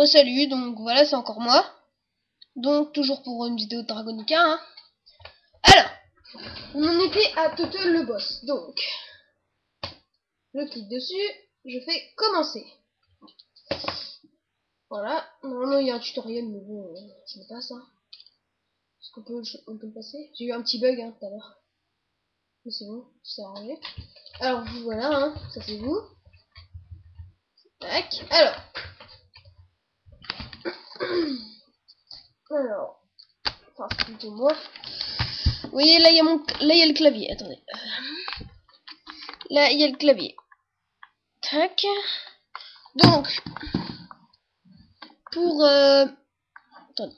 Salut, donc voilà, c'est encore moi. Donc, toujours pour une vidéo de Dragonica. Hein. Alors, on en était à Total le boss. Donc, je clique dessus, je fais commencer. Voilà, normalement il y a un tutoriel, mais bon, je sais pas ça. Est-ce qu'on peut, le passer? J'ai eu un petit bug hein, tout à l'heure. Mais c'est bon, c'est arrangé. Alors, vous voilà, hein, ça c'est vous. Tac, alors, enfin c'est plutôt moi. Vous voyez, là il y a là il y a le clavier, attendez. Là il y a le clavier. Tac. Donc, pour attendez.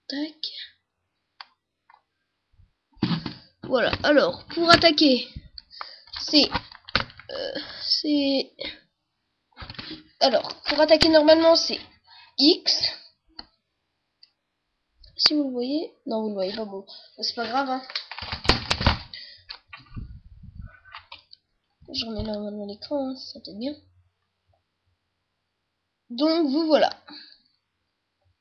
Tac. Voilà. Alors, pour attaquer, c'est alors, pour attaquer normalement, c'est X. Si vous le voyez. Non, vous le voyez pas, bon. C'est pas grave, hein. Je remets là maintenant l'écran, hein, ça peut-être bien. Donc, vous voilà.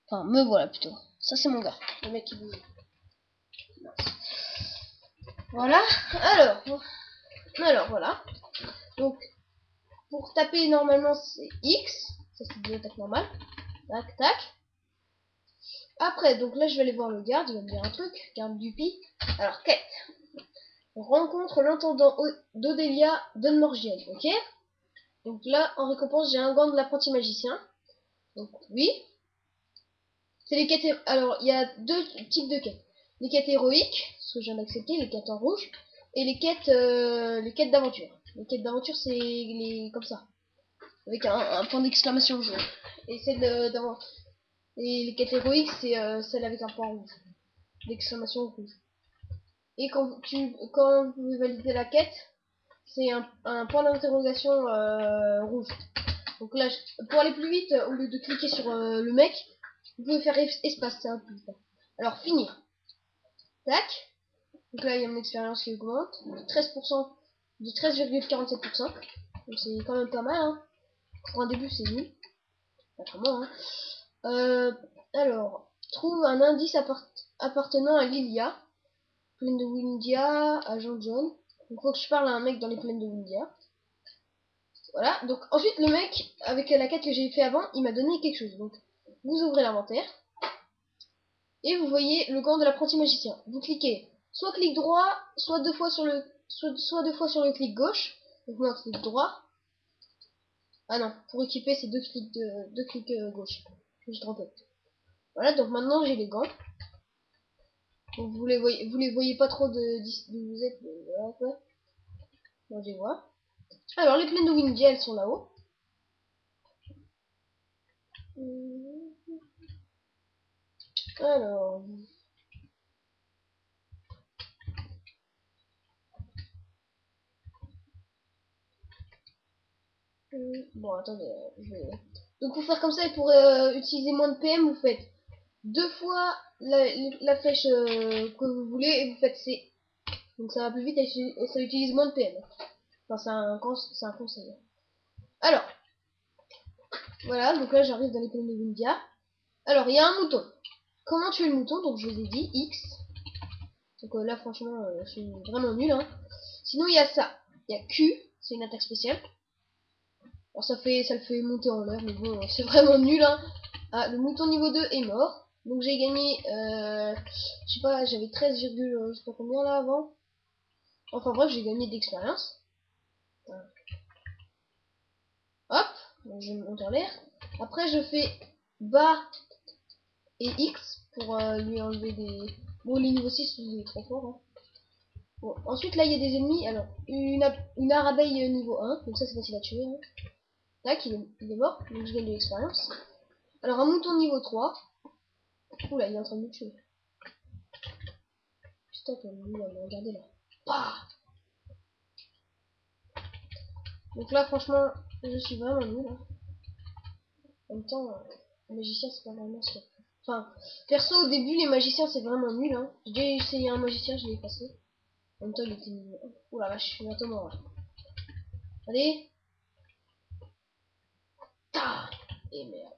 Enfin, me voilà plutôt. Ça, c'est mon gars. Le mec qui bouge. Voilà. Alors, voilà. Donc, pour taper normalement, c'est X. Ça, c'est une attaque normale. Tac, tac. Après, donc là, je vais aller voir le garde. Il va me dire un truc. Garde du pi. Alors, quête. On rencontre l'intendant d'Odelia Dunmorgiel. Ok. Donc là, en récompense, j'ai un gant de l'apprenti magicien. Donc, oui. C'est les quêtes. Alors, il y a deux types de quêtes. Les quêtes héroïques, ce que je viens d'accepter, les quêtes en rouge. Et les quêtes d'aventure. Les quêtes d'aventure, c'est les comme ça. Avec un point d'exclamation jaune. Et celle d'aventure. Et les quêtes héroïques, c'est celle avec un point rouge. D'exclamation rouge. Et quand vous validez la quête, c'est un point d'interrogation rouge. Donc là, pour aller plus vite, au lieu de cliquer sur le mec, vous pouvez faire espace, c'est un peu vite. Alors, finir. Tac. Donc là, il y a mon expérience qui augmente. De 13%, de 13,47%. Donc c'est quand même pas mal. Hein. Pour un début, c'est nul. Pas vraiment. Hein. Alors, trouve un indice appartenant à Lilia. Plaine de Windia, agent John. Donc faut que je parle à un mec dans les plaines de Windia. Voilà, donc ensuite le mec, avec la quête que j'ai fait avant, il m'a donné quelque chose. Donc vous ouvrez l'inventaire, et vous voyez le gant de l'apprenti magicien. Vous cliquez, soit clic droit, soit deux fois sur le clic gauche. Donc moi clic droit. Ah non, pour équiper c'est deux clics gauche. Je trompé. Voilà, donc maintenant j'ai les gants. Donc vous les voyez pas trop d'où vous êtes, voilà quoi. Moi je les vois. Alors les plaines de Windy elles sont là-haut. Alors. Bon, attendez. Donc, pour faire comme ça et pour utiliser moins de PM, vous faites deux fois la flèche que vous voulez et vous faites C. Donc, ça va plus vite et ça utilise moins de PM. Enfin, c'est un conseil. Alors, voilà. Donc là, j'arrive dans les plaines de Windia. Alors, il y a un mouton. Comment tuer le mouton? Donc, je vous ai dit X. Donc là, franchement, je suis vraiment nul. Hein. Sinon, il y a ça. Il y a Q. C'est une attaque spéciale. Alors ça le fait monter en l'air, mais bon, c'est vraiment nul, hein. Ah, le mouton niveau 2 est mort. Donc j'ai gagné, je sais pas, j'avais 13, je sais pas combien là avant. Enfin bref, j'ai gagné d'expérience. Hop, donc je monte en l'air. Après je fais bas et X pour lui enlever des... Bon, les niveaux 6, il est trop fort. Hein. Bon, ensuite là il y a des ennemis. Alors, une arabeille niveau 1, donc ça c'est facile à tuer. Hein. Tac, il est mort, donc je gagne de l'expérience. Alors un mouton niveau 3. Oula, il est en train de me tuer. Putain, regardez là. Bah. Donc là, franchement, je suis vraiment nul. Hein. En même temps, le magicien, c'est pas vraiment ça. Enfin, perso, au début, les magiciens, c'est vraiment nul. Hein. J'ai déjà essayé un magicien, je l'ai passé. En même temps, il était nul. Oula, vache, je suis bientôt mort. Là. Allez. Ta. Et merde.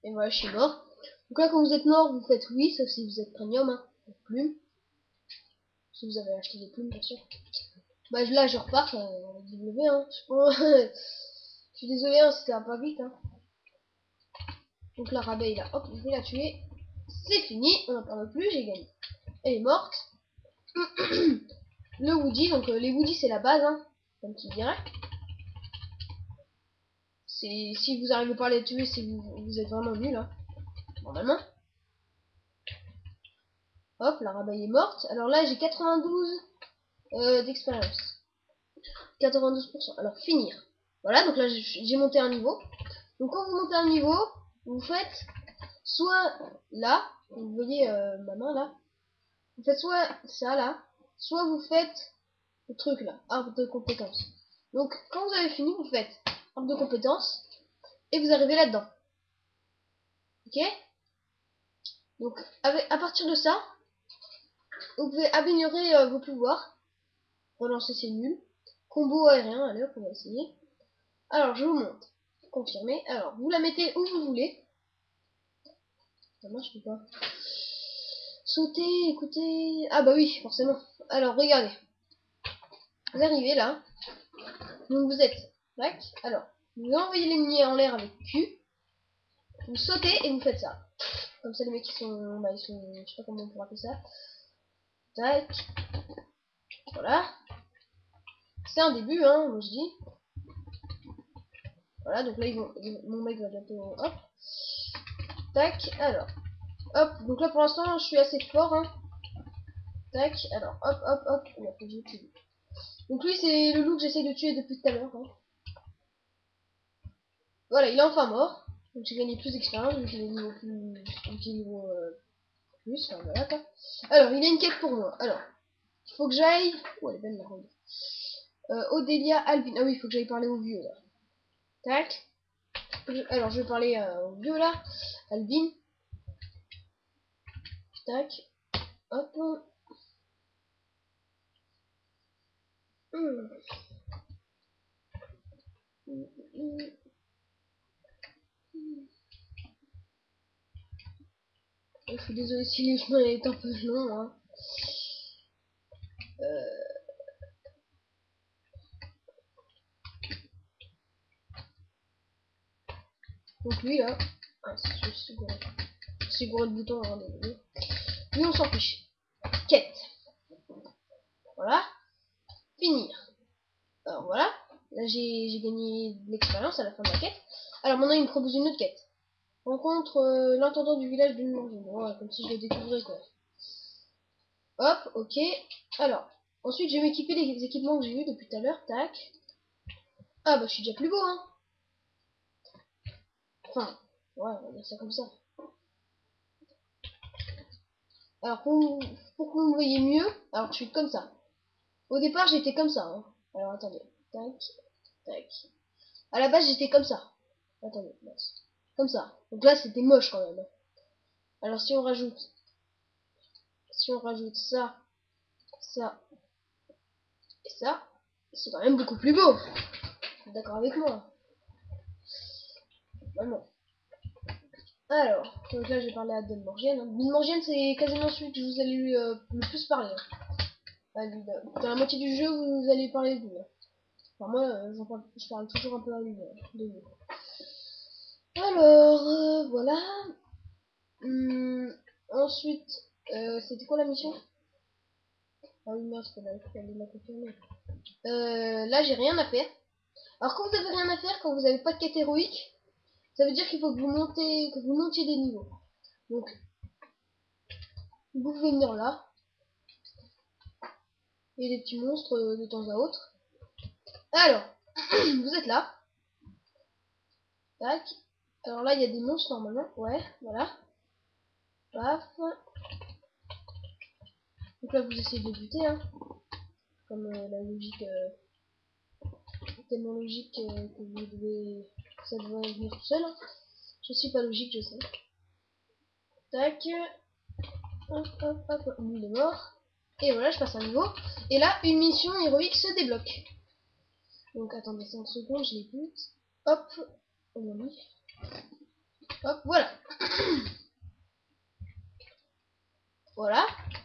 Et voilà, je suis mort. Donc là, quand vous êtes mort, vous faites oui, sauf si vous êtes premium, hein, plumes. Si vous avez acheté des plumes, bien sûr. Bah là, je repars, W, hein. Je suis désolé, hein, c'était un peu vite, hein. Donc la rabeille, là, hop, je vais la tuer. C'est fini, on n'en parle plus, j'ai gagné. Elle est morte. Le Woody, donc les Woody, c'est la base, hein, comme tu dirais. Si vous arrivez pas à les tuer, c'est vous êtes vraiment nul, hein, normalement. Hop, la rabaille est morte. Alors là, j'ai 92 d'expérience. 92%. Alors, finir. Voilà, donc là, j'ai monté un niveau. Donc, quand vous montez un niveau, vous faites soit là, vous voyez ma main là, vous faites soit ça là, soit vous faites le truc là, arbre de compétences. Donc, quand vous avez fini, vous faites arbre de compétences et vous arrivez là-dedans. Ok? Donc, à partir de ça, vous pouvez améliorer vos pouvoirs. Relancer, c'est nul. Combo aérien, allez hop, on va essayer. Alors, je vous montre. Confirmer. Alors, vous la mettez où vous voulez. Ça marche ou pas? Sauter, écoutez. Ah bah oui, forcément. Alors, regardez. Vous arrivez là. Donc, vous êtes. Tac. Alors, vous envoyez l'ennemi en l'air avec Q. Vous sautez et vous faites ça. Comme ça, les mecs, ils sont. Bah, ils sont. Je sais pas comment on pourrait appeler ça. Tac. Voilà. C'est un début, hein, moi je dis. Voilà, donc là, mon mec va bientôt. Hop. Tac. Alors. Hop. Donc là, pour l'instant, je suis assez fort, hein. Tac. Alors, hop, hop, hop. Ouais, faut que je tue. Donc lui, c'est le loup que j'essaie de tuer depuis tout à l'heure. Hein. Voilà, il est enfin mort. Donc j'ai gagné plus d'expérience, vu qu'il est niveau plus. Enfin, voilà, quoi. Alors, il a une quête pour moi. Alors, il faut que j'aille. Oh, elle est belle la robe. Odélia Albin. Ah oui, il faut que j'aille parler au vieux là. Tac. Alors, je vais parler au vieux là. Albin. Tac. Hop. Je suis désolé si le chemin est un peu long. Hein. Donc lui là. Ah, je suis gros de bouton, hein, désolé. Lui on s'en fiche. Quête. Voilà. Finir. Alors voilà. Là j'ai gagné de l'expérience à la fin de la quête. Alors maintenant il me propose une autre quête. Rencontre l'intendant du village d'une Morgine. Voilà, comme si je le découvrais quoi. Hop, ok. Alors, ensuite je vais m'équiper les équipements que j'ai eu depuis tout à l'heure. Tac. Ah bah je suis déjà plus beau hein. Enfin, ouais, on va dire ça comme ça. Alors pour que vous me voyez mieux, alors je suis comme ça. Au départ j'étais comme ça. Hein. Alors attendez. Tac, tac. À la base j'étais comme ça. Attendez, comme ça. Donc là c'était moche quand même. Alors si on rajoute ça, ça et ça, c'est quand même beaucoup plus beau. Vous êtes d'accord avec moi? Vraiment. Alors, donc là j'ai parlé à Don Morgienne. Don Morgienne c'est quasiment celui que je vous ai lu le plus parler. Hein. Dans la moitié du jeu vous allez parler de lui. Hein. Enfin moi je parle toujours un peu à lui de lui. Alors voilà. Ensuite, c'était quoi la mission? Ah oui merde, c'est la confirmer. Là j'ai rien à faire. Alors quand vous avez rien à faire, quand vous avez pas de quête héroïque, ça veut dire qu'il faut que vous montiez des niveaux. Donc vous pouvez venir là. Il y a des petits monstres de temps à autre. Alors, vous êtes là. Tac. Alors là, il y a des monstres normalement. Ouais, voilà. Paf. Donc là, vous essayez de buter, hein. Comme la logique, tellement logique que vous devez, ça devrait venir tout seul. Hein. Je suis pas logique, je sais. Tac. Hop, hop, hop. Lui, il est mort. Et voilà, je passe un niveau. Et là, une mission héroïque se débloque. Donc attendez 5 secondes, je l'écoute. Hop. On a mis. Hop, voilà.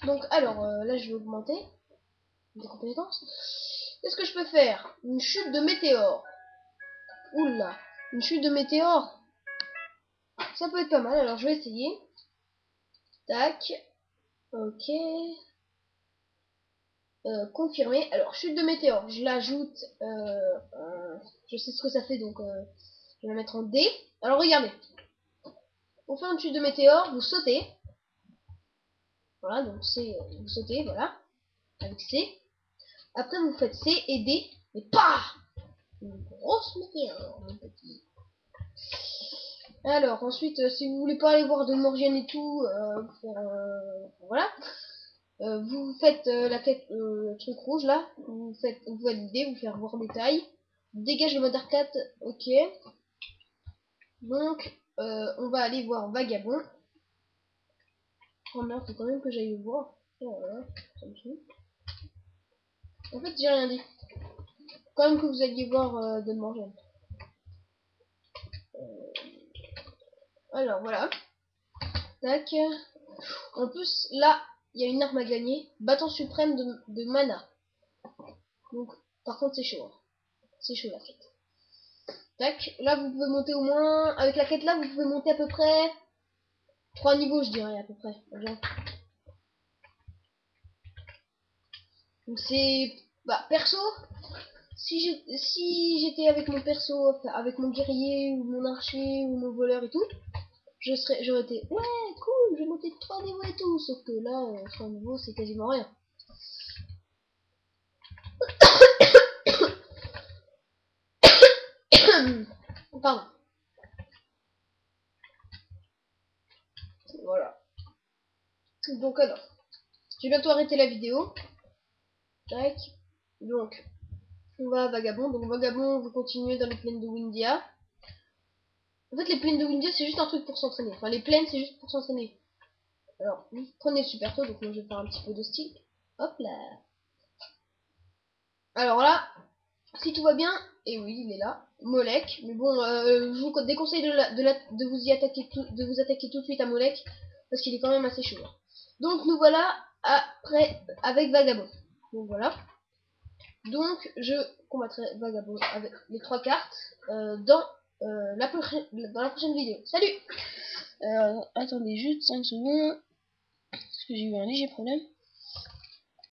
Donc alors, là je vais augmenter des compétences. Qu'est-ce que je peux faire? Une chute de météore. Oula, une chute de météore. Ça peut être pas mal, alors je vais essayer. Tac. Ok. Confirmer. Alors, chute de météore, je l'ajoute. Je sais ce que ça fait, donc je vais la mettre en D. Alors, regardez. Pour faire une chute de météore, vous sautez. Voilà, donc c'est vous sautez, voilà. Avec C. Après, vous faites C et D. Et PAH! Une grosse météore, mon petit. Alors, ensuite, si vous voulez pas aller voir de Morgiane et tout, voilà. Vous faites la quête, le truc rouge là, vous validez, vous faire voir détail, dégage le mode arcade, ok. Donc on va aller voir Vagabond. Oh merde, faut quand même que j'aille le voir. Oh là là, ça me saoule. En fait j'ai rien dit. Faut quand même que vous alliez voir de manger. Alors voilà. Tac. En plus là, il y a une arme à gagner. Bâton suprême de mana. Donc par contre c'est chaud. Hein. C'est chaud la quête. Tac, là vous pouvez monter au moins, avec la quête là vous pouvez monter à peu près 3 niveaux je dirais à peu près. Donc c'est, bah perso, si j'étais avec mon perso, enfin, avec mon guerrier ou mon archer ou mon voleur et tout, j'aurais été, ouais cool, je vais monter 3 niveaux et tout, sauf que là, 3 niveaux c'est quasiment rien. Pardon. Voilà. Donc alors, je vais bientôt arrêter la vidéo. Tac. Donc, on va à Vagabond. Donc Vagabond, vous continuez dans les plaines de Windia. En fait, les plaines de Windia, c'est juste un truc pour s'entraîner. Enfin, les plaines, c'est juste pour s'entraîner. Alors, vous prenez le super taux, donc moi je vais faire un petit peu de style. Hop là. Alors là, si tout va bien, et oui, il est là, Molek. Mais bon, je vous déconseille de vous y attaquer de vous attaquer tout de suite à Molek, parce qu'il est quand même assez chaud. Donc nous voilà après avec Vagabond. Donc voilà. Donc je combattrai Vagabond avec les 3 cartes dans la prochaine vidéo. Salut. Attendez juste 5 secondes, parce que j'ai eu un léger problème.